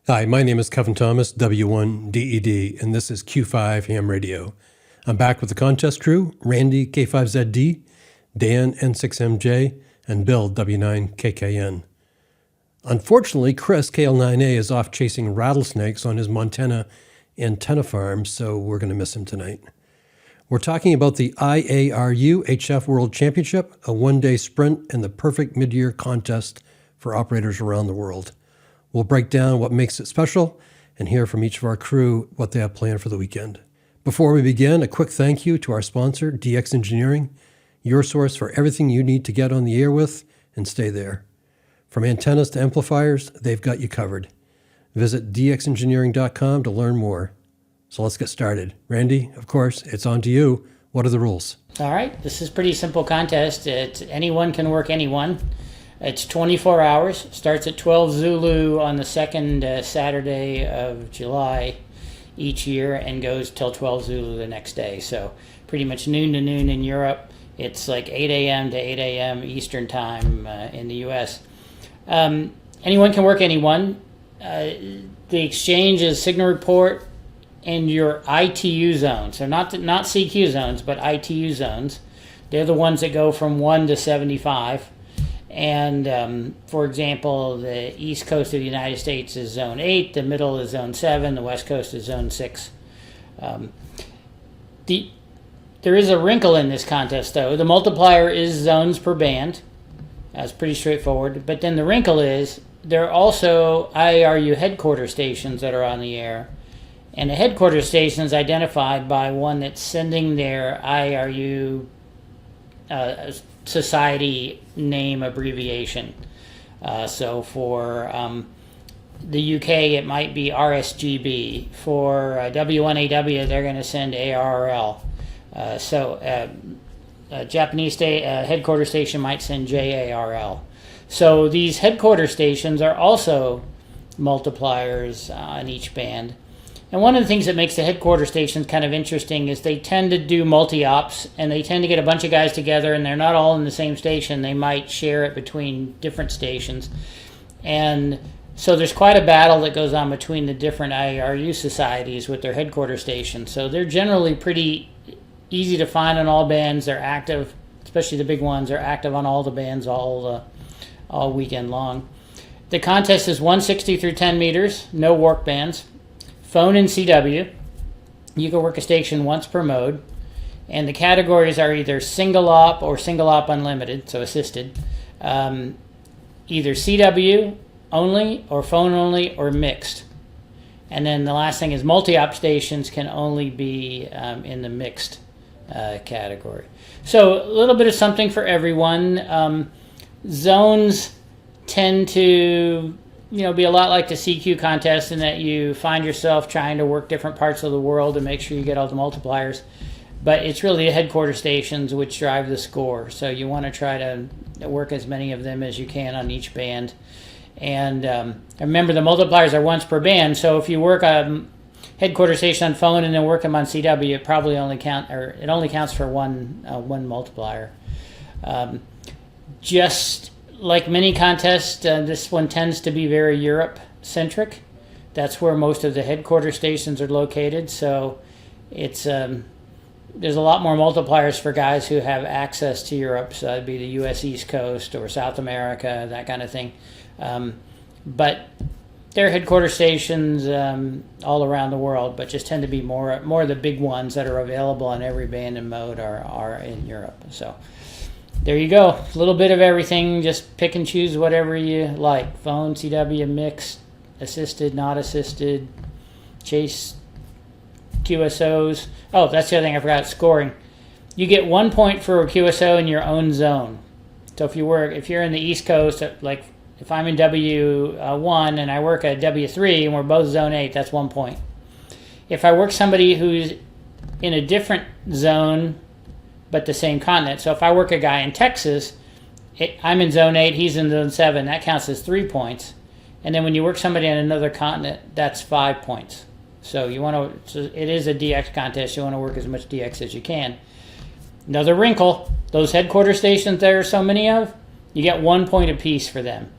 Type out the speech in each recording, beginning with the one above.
Hi, my name is Kevin Thomas, W1DED, and this is Q5 Ham Radio. I'm back with the contest crew, Randy, K5ZD, Dan, N6MJ, and Bill, W9KKN. Unfortunately, Chris, KL9A, is off chasing rattlesnakes on his Montana antenna farm, so we're going to miss him tonight. We're talking about the IARU HF World Championship, a one-day sprint and the perfect mid-year contest for operators around the world. We'll break down what makes it special and hear from each of our crew what they have planned for the weekend. Before we begin, a quick thank you to our sponsor, DX Engineering, your source for everything you need to get on the air with and stay there. From antennas to amplifiers, they've got you covered. Visit dxengineering.com to learn more. So let's get started. Randy, of course, it's on to you. What are the rules? All right, this is a pretty simple contest. Anyone can work anyone. It's 24 hours, starts at 12 Zulu on the second Saturday of July each year and goes till 12 Zulu the next day. So pretty much noon to noon in Europe. It's like 8 a.m. to 8 a.m. Eastern time in the U.S. Anyone can work anyone. The exchange is signal report and your ITU zones. So not CQ zones, but ITU zones. They're the ones that go from 1 to 75. And, for example, the east coast of the United States is Zone 8, the middle is Zone 7, the west coast is Zone 6. There is a wrinkle in this contest, though. The multiplier is zones per band. That's pretty straightforward. But then the wrinkle is there are also IARU headquarters stations that are on the air. And a headquarters station is identified by one that's sending their IARU society name abbreviation. So for the UK, it might be RSGB. For W1AW, they're going to send ARRL. A Japanese headquarters station might send JARL. So these headquarters stations are also multipliers on each band. And one of the things that makes the headquarters stations kind of interesting is they tend to do multi-ops, and they tend to get a bunch of guys together, and they're not all in the same station. They might share it between different stations. And so there's quite a battle that goes on between the different IARU societies with their headquarters stations. So they're generally pretty easy to find on all bands. They're active, especially the big ones. They're active on all the bands all weekend long. The contest is 160 through 10 meters, no warp bands. Phone and CW. You can work a station once per mode. And the categories are either single op or single op unlimited, so assisted. Either CW only or phone only or mixed. And then the last thing is multi-op stations can only be in the mixed category. So a little bit of something for everyone. Zones tend to be a lot like the CQ contest in that you find yourself trying to work different parts of the world to make sure you get all the multipliers. But it's really the headquarters stations which drive the score. So you want to try to work as many of them as you can on each band. And remember, the multipliers are once per band. So if you work a headquarters station on phone and then work them on CW, it probably only counts for one multiplier. Just like many contests, this one tends to be very Europe-centric. That's where most of the headquarters stations are located. So it's there's a lot more multipliers for guys who have access to Europe. So that'd be the U.S. East Coast or South America, that kind of thing. But there are headquarters stations all around the world, but just tend to be more of the big ones that are available on every band and mode are in Europe. So there you go. A little bit of everything. Just pick and choose whatever you like. Phone, CW, mixed, assisted, not assisted, chase, QSOs. Oh, that's the other thing I forgot. Scoring. You get 1 point for a QSO in your own zone. So if you're in the East Coast, like if I'm in W1 and I work at W3 and we're both Zone 8, that's 1 point. If I work somebody who's in a different zone but the same continent. So if I work a guy in Texas, I'm in Zone 8, he's in Zone 7, that counts as 3 points. And then when you work somebody on another continent, that's 5 points. So it is a DX contest. You want to work as much DX as you can. Another wrinkle, those headquarters stations there are so many of, you get 1 point apiece for them.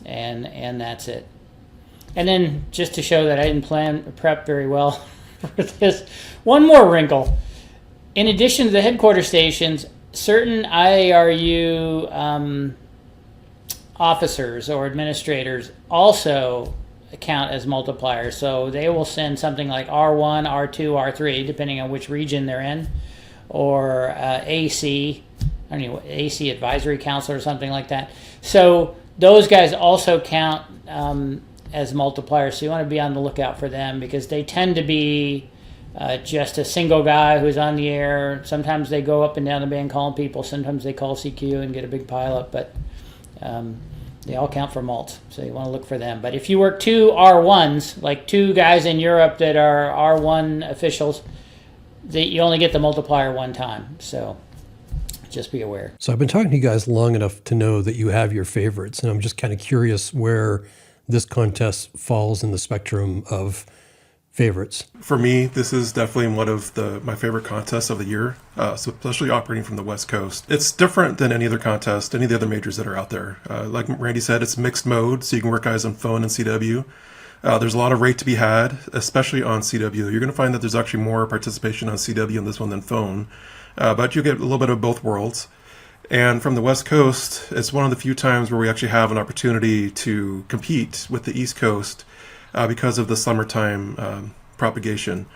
And that's it. And then just to show that I didn't prep very well for this, one more wrinkle. In addition to the headquarters stations, certain IARU officers or administrators also count as multipliers. So they will send something like R1, R2, R3, depending on which region they're in, or AC, I don't know, AC Advisory Council or something like that. So those guys also count as multipliers. So you want to be on the lookout for them because they tend to be just a single guy who's on the air. Sometimes they go up and down the band calling people. Sometimes they call CQ and get a big pileup, but they all count for mults. So you want to look for them. But if you work two R1s, like two guys in Europe that are R1 officials, you only get the multiplier one time. So just be aware. So I've been talking to you guys long enough to know that you have your favorites, and I'm just kind of curious where this contest falls in the spectrum of favorites. For me, this is definitely one of my favorite contests of the year, so especially operating from the West Coast. It's different than any other contest, any of the other majors that are out there. Like Randy said, it's mixed mode, so you can work guys on phone and CW. There's a lot of rate to be had, especially on CW. You're going to find that there's actually more participation on CW in this one than phone, but you get a little bit of both worlds. And from the West Coast, it's one of the few times where we actually have an opportunity to compete with the East Coast because of the summertime propagation.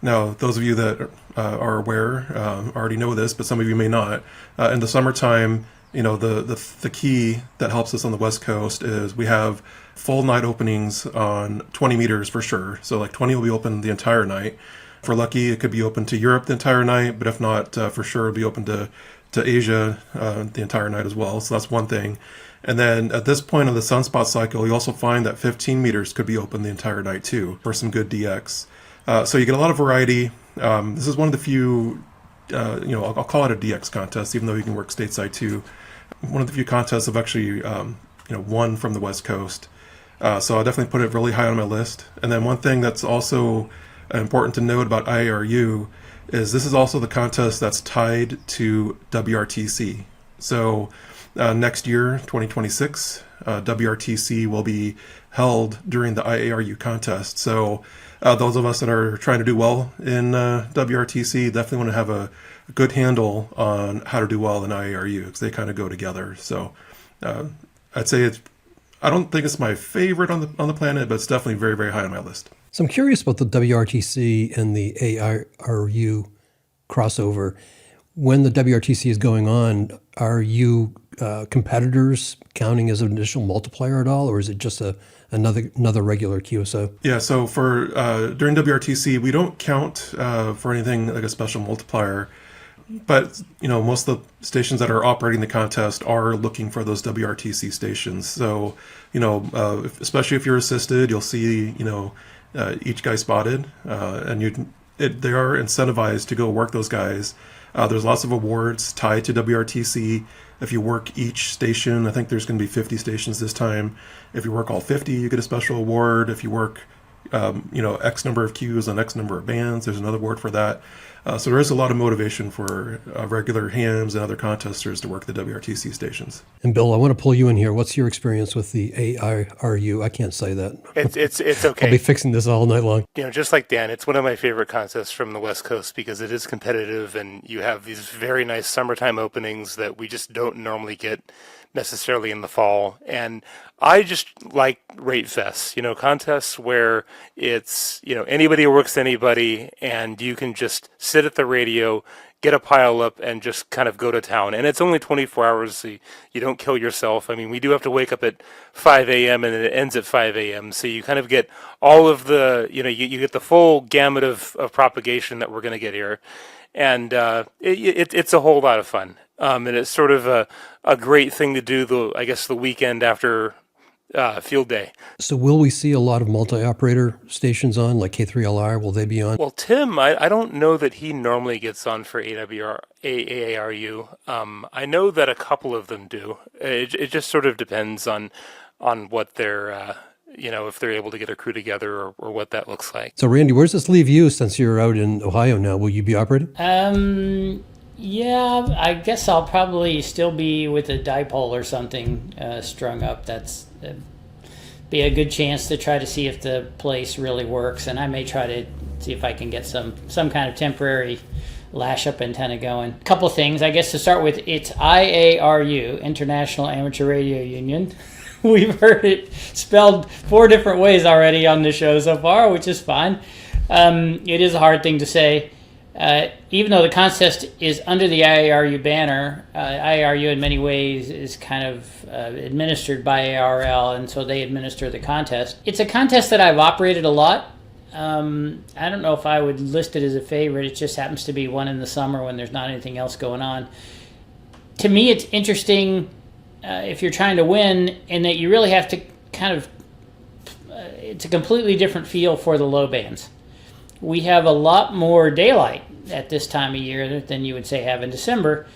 Now, those of you that are aware already know this, but some of you may not. In the summertime, the key that helps us on the West Coast is we have full night openings on 20 meters for sure. So like 20 will be open the entire night. If we're lucky, it could be open to Europe the entire night, but if not, for sure it'll be open to Asia the entire night as well. So that's one thing. And then at this point of the sunspot cycle, you also find that 15 meters could be open the entire night too for some good DX. So you get a lot of variety. This is one of the few, I'll call it a DX contest, even though you can work stateside too. One of the few contests I've actually, won from the West Coast. So I'll definitely put it really high on my list. And then one thing that's also important to note about IARU is this is also the contest that's tied to WRTC. So next year, 2026, WRTC will be held during the IARU contest. So those of us that are trying to do well in WRTC definitely want to have a good handle on how to do well in IARU because they kind of go together. So I'd say I don't think it's my favorite on the planet, but it's definitely very, very high on my list. So I'm curious about the WRTC and the AIRU crossover. When the WRTC is going on, are you competitors counting as an additional multiplier at all, or is it just another regular QSO? Yeah, so for during WRTC, we don't count for anything like a special multiplier. But, most of the stations that are operating the contest are looking for those WRTC stations. So, especially if you're assisted, you'll see, each guy spotted, and they are incentivized to go work those guys. There's lots of awards tied to WRTC. If you work each station, I think there's going to be 50 stations this time. If you work all 50, you get a special award. If you work, X number of queues on X number of bands, there's another award for that. So there is a lot of motivation for regular hams and other contesters to work the WRTC stations. And Bill, I want to pull you in here. What's your experience with the AIRU? I can't say that. It's okay. I'll be fixing this all night long. Just like Dan, it's one of my favorite contests from the West Coast because it is competitive and you have these very nice summertime openings that we just don't normally get necessarily in the fall. And I just like rate fests, contests where it's, anybody works anybody and you can just sit at the radio, get a pile up and just kind of go to town. And it's only 24 hours, so you don't kill yourself. I mean, we do have to wake up at 5 a.m. and it ends at 5 a.m. So you kind of get all of the, you get the full gamut of propagation that we're going to get here. And it's a whole lot of fun. And it's sort of a great thing to do, the weekend after field day. So will we see a lot of multi-operator stations on, like K3LR? Will they be on? Well, Tim, I don't know that he normally gets on for AARU. I know that a couple of them do. It just sort of depends on what they're, if they're able to get a crew together or what that looks like. So Randy, where does this leave you since you're out in Ohio now? Will you be operating? Yeah, I guess I'll probably still be with a dipole or something strung up. That's be a good chance to try to see if the place really works. And I may try to see if I can get some kind of temporary lash up antenna going. A couple things, I guess, to start with. It's IARU, International Amateur Radio Union. We've heard it spelled 4 different ways already on the show so far, which is fine. It is a hard thing to say. Even though the contest is under the IARU banner, IARU in many ways is kind of administered by ARL, and so they administer the contest. It's a contest that I've operated a lot. I don't know if I would list it as a favorite. It just happens to be one in the summer when there's not anything else going on. To me, it's interesting if you're trying to win, in that you really have to kind of, it's a completely different feel for the low bands. We have a lot more daylight at this time of year than you would say have in December.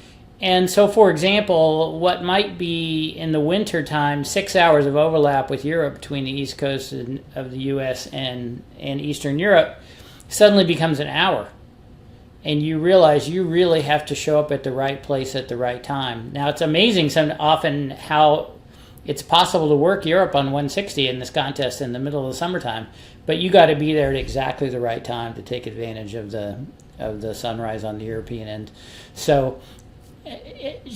And so, for example, what might be in the winter time 6 hours of overlap with Europe between the East Coast of the U.S. and Eastern Europe suddenly becomes an hour. And you realize you really have to show up at the right place at the right time. Now, it's amazing often how it's possible to work Europe on 160 in this contest in the middle of the summertime, but you got to be there at exactly the right time to take advantage of the sunrise on the European end. So,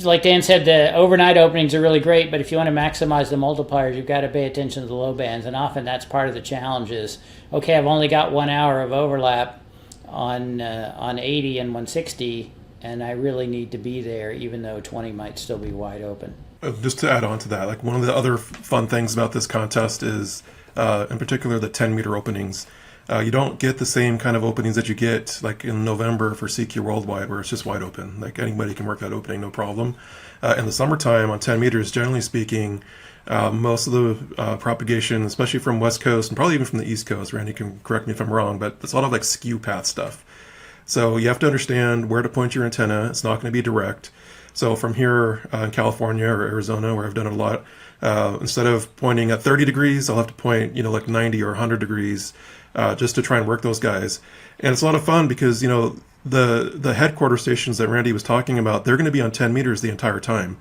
like Dan said, the overnight openings are really great, but if you want to maximize the multipliers, you've got to pay attention to the low bands, and often that's part of the challenge is, okay, I've only got 1 hour of overlap on 80 and 160, and I really need to be there, even though 20 might still be wide open. Just to add on to that, like one of the other fun things about this contest is, in particular, the 10-meter openings. You don't get the same kind of openings that you get like in November for CQ Worldwide, where it's just wide open. Like anybody can work that opening, no problem. In the summertime on 10 meters, generally speaking, most of the propagation, especially from West Coast and probably even from the East Coast, Randy can correct me if I'm wrong, but it's a lot of like skew path stuff. So you have to understand where to point your antenna. It's not going to be direct. So from here in California or Arizona, where I've done it a lot, instead of pointing at 30 degrees, I'll have to point, like 90 or 100 degrees just to try and work those guys. And it's a lot of fun because, the headquarter stations that Randy was talking about, they're going to be on 10 meters the entire time.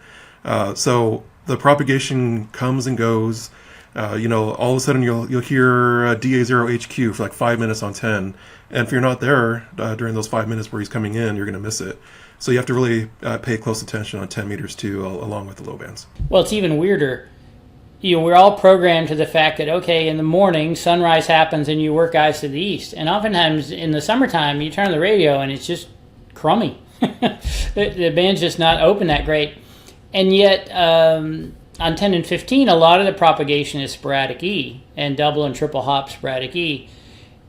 So the propagation comes and goes. All of a sudden you'll hear DA0HQ for like 5 minutes on 10. And if you're not there during those 5 minutes where he's coming in, you're going to miss it. So you have to really pay close attention on 10 meters too, along with the low bands. Well, it's even weirder. We're all programmed to the fact that, okay, in the morning, sunrise happens and you work guys to the east. And oftentimes in the summertime, you turn on the radio and it's just crummy. the band's just not open that great. And yet, on 10 and 15, a lot of the propagation is sporadic E and double and triple hop sporadic E.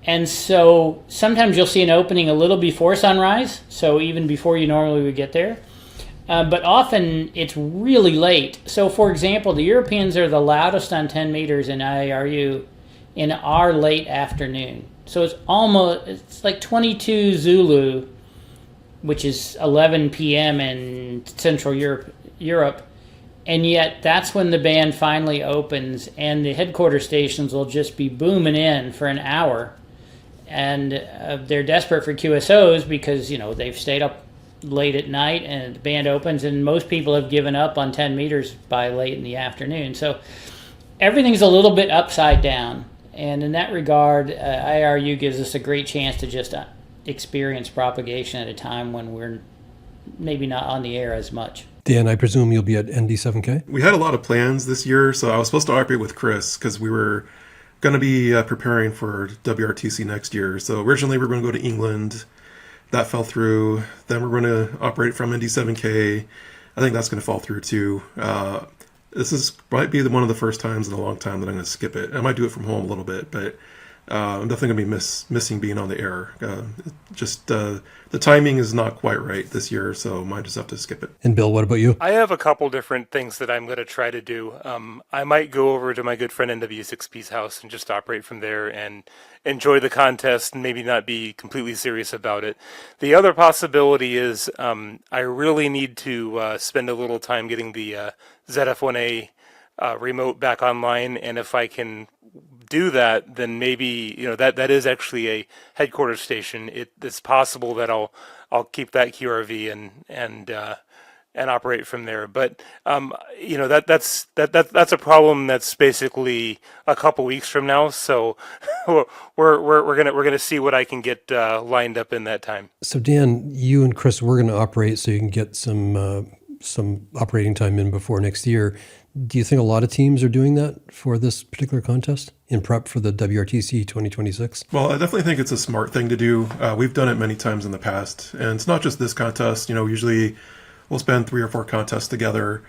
And so sometimes you'll see an opening a little before sunrise, so even before you normally would get there. But often it's really late. So, for example, the Europeans are the loudest on 10 meters in IARU in our late afternoon. So it's like 22 Zulu, which is 11 p.m. in Central Europe. And yet that's when the band finally opens, and the headquarters stations will just be booming in for an hour. And they're desperate for QSOs because, they've stayed up late at night and the band opens, and most people have given up on 10 meters by late in the afternoon. So everything's a little bit upside down. And in that regard, IRU gives us a great chance to just experience propagation at a time when we're maybe not on the air as much. Dan, I presume you'll be at ND7K? We had a lot of plans this year, so I was supposed to operate with Chris because we were going to be preparing for WRTC next year. So originally we were going to go to England. That fell through. Then we're going to operate from ND7K. I think that's going to fall through too. This might be one of the first times in a long time that I'm going to skip it. I might do it from home a little bit, but I'm definitely going to be missing being on the air. The timing is not quite right this year, so I might just have to skip it. And Bill, what about you? I have a couple different things that I'm going to try to do. I might go over to my good friend NW6P's house and just operate from there and enjoy the contest and maybe not be completely serious about it. The other possibility is I really need to spend a little time getting the ZF1A remote back online, and if I can do that, then maybe that is actually a headquarters station. It's possible that I'll keep that QRV and operate from there. But that's a problem that's basically a couple weeks from now. So we're gonna see what I can get lined up in that time. So Dan, you and Chris, we're going to operate so you can get some operating time in before next year. Do you think a lot of teams are doing that for this particular contest in prep for the WRTC 2026? Well, I definitely think it's a smart thing to do. We've done it many times in the past, and it's not just this contest. Usually we'll spend 3 or 4 contests together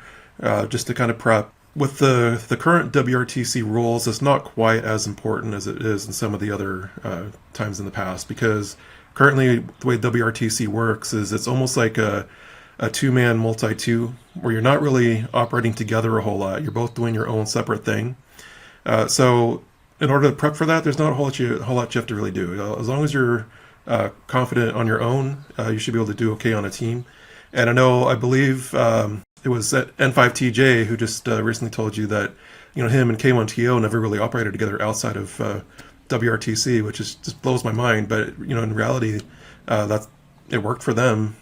just to kind of prep. With the current WRTC rules, it's not quite as important as it is in some of the other times in the past, because currently the way WRTC works is it's almost like a two-man multi-two, where you're not really operating together a whole lot. You're both doing your own separate thing. So in order to prep for that, there's not a whole lot you have to really do. As long as you're confident on your own, you should be able to do okay on a team. And I believe it was N5TJ who just recently told you that him and K1TO never really operated together outside of WRTC, which just blows my mind. But in reality, it worked for them.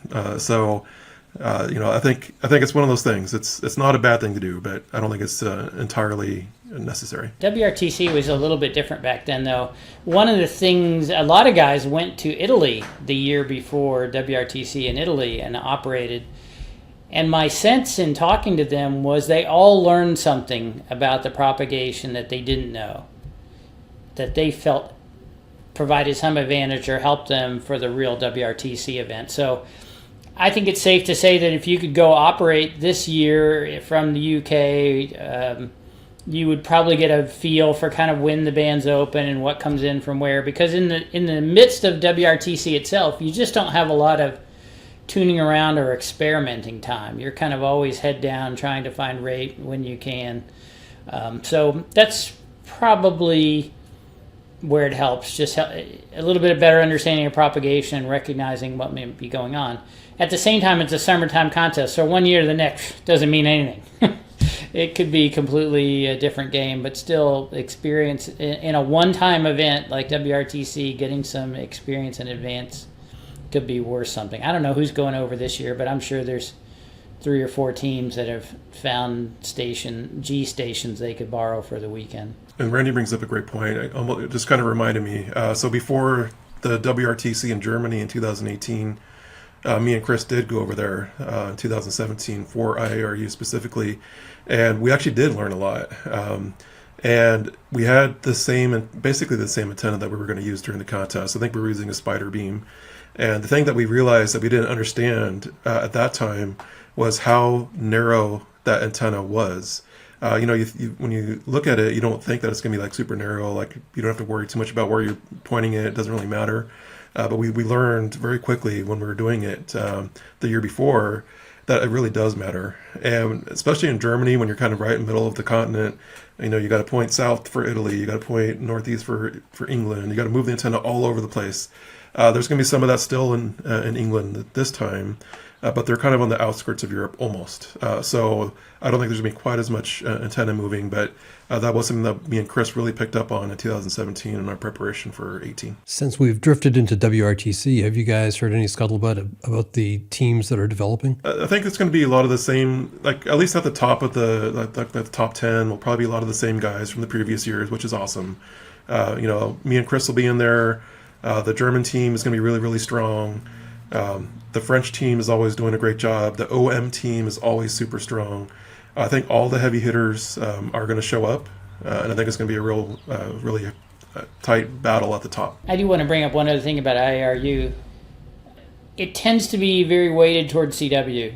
I think it's one of those things. It's not a bad thing to do, but I don't think it's entirely necessary. WRTC was a little bit different back then, though. One of the things, a lot of guys went to Italy the year before WRTC in Italy and operated. And my sense in talking to them was they all learned something about the propagation that they didn't know, that they felt provided some advantage or helped them for the real WRTC event. So I think it's safe to say that if you could go operate this year from the UK, you would probably get a feel for kind of when the band's open and what comes in from where. Because in the midst of WRTC itself, you just don't have a lot of tuning around or experimenting time. You're kind of always head down trying to find rate when you can. So that's probably where it helps, just a little bit of better understanding of propagation and recognizing what may be going on. At the same time, it's a summertime contest, so one year to the next doesn't mean anything. It could be completely a different game, but still experience in a one-time event like WRTC, getting some experience in advance could be worth something. I don't know who's going over this year, but I'm sure there's 3 or 4 teams that have found G stations they could borrow for the weekend. And Randy brings up a great point. It just kind of reminded me. So before the WRTC in Germany in 2018, me and Chris did go over there in 2017 for IARU specifically, and we actually did learn a lot. And we had basically the same antenna that we were going to use during the contest. I think we were using a spider beam. And the thing that we realized that we didn't understand at that time was how narrow that antenna was. When you look at it, you don't think that it's going to be like super narrow, like you don't have to worry too much about where you're pointing it. It doesn't really matter. But we learned very quickly when we were doing it the year before that it really does matter. And especially in Germany, when you're kind of right in the middle of the continent, you got to point south for Italy, you got to point northeast for England, you got to move the antenna all over the place. There's going to be some of that still in England this time, but they're kind of on the outskirts of Europe almost. So I don't think there's going to be quite as much antenna moving, but that was something that me and Chris really picked up on in 2017 in our preparation for 18. Since we've drifted into WRTC, have you guys heard any scuttlebutt about the teams that are developing? I think it's going to be a lot of the same, like at least at the top of the top 10 will probably be a lot of the same guys from the previous years, which is awesome. Me and Chris will be in there. The German team is going to be really, really strong. The French team is always doing a great job. The OM team is always super strong. I think all the heavy hitters are going to show up, and I think it's going to be a really tight battle at the top. I do want to bring up one other thing about IARU. It tends to be very weighted towards CW.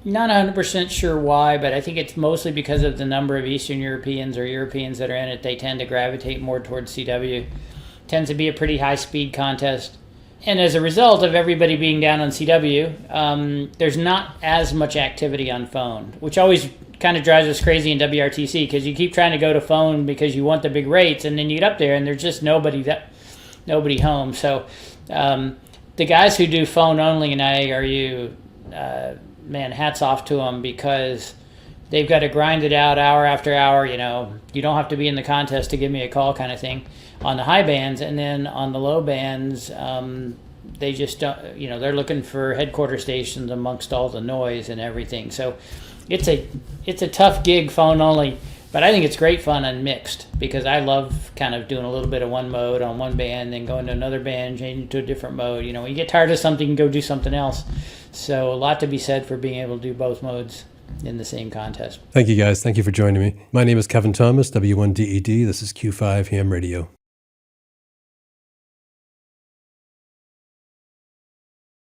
Not 100% sure why, but I think it's mostly because of the number of Eastern Europeans or Europeans that are in it. They tend to gravitate more towards CW. Tends to be a pretty high-speed contest. And as a result of everybody being down on CW, there's not as much activity on phone, which always kind of drives us crazy in WRTC because you keep trying to go to phone because you want the big rates, and then you get up there and there's just nobody home. So the guys who do phone only in IARU, man, hats off to them because they've got to grind it out hour after hour. You don't have to be in the contest to give me a call kind of thing on the high bands, and then on the low bands, they just don't, they're looking for headquarters stations amongst all the noise and everything. So it's a tough gig phone only, but I think it's great fun and mixed, because I love kind of doing a little bit of one mode on one band, then going to another band, changing to a different mode. When you get tired of something, you can go do something else. So a lot to be said for being able to do both modes in the same contest. Thank you, guys. Thank you for joining me. My name is Kevin Thomas, W1DED. This is Q5 Ham Radio.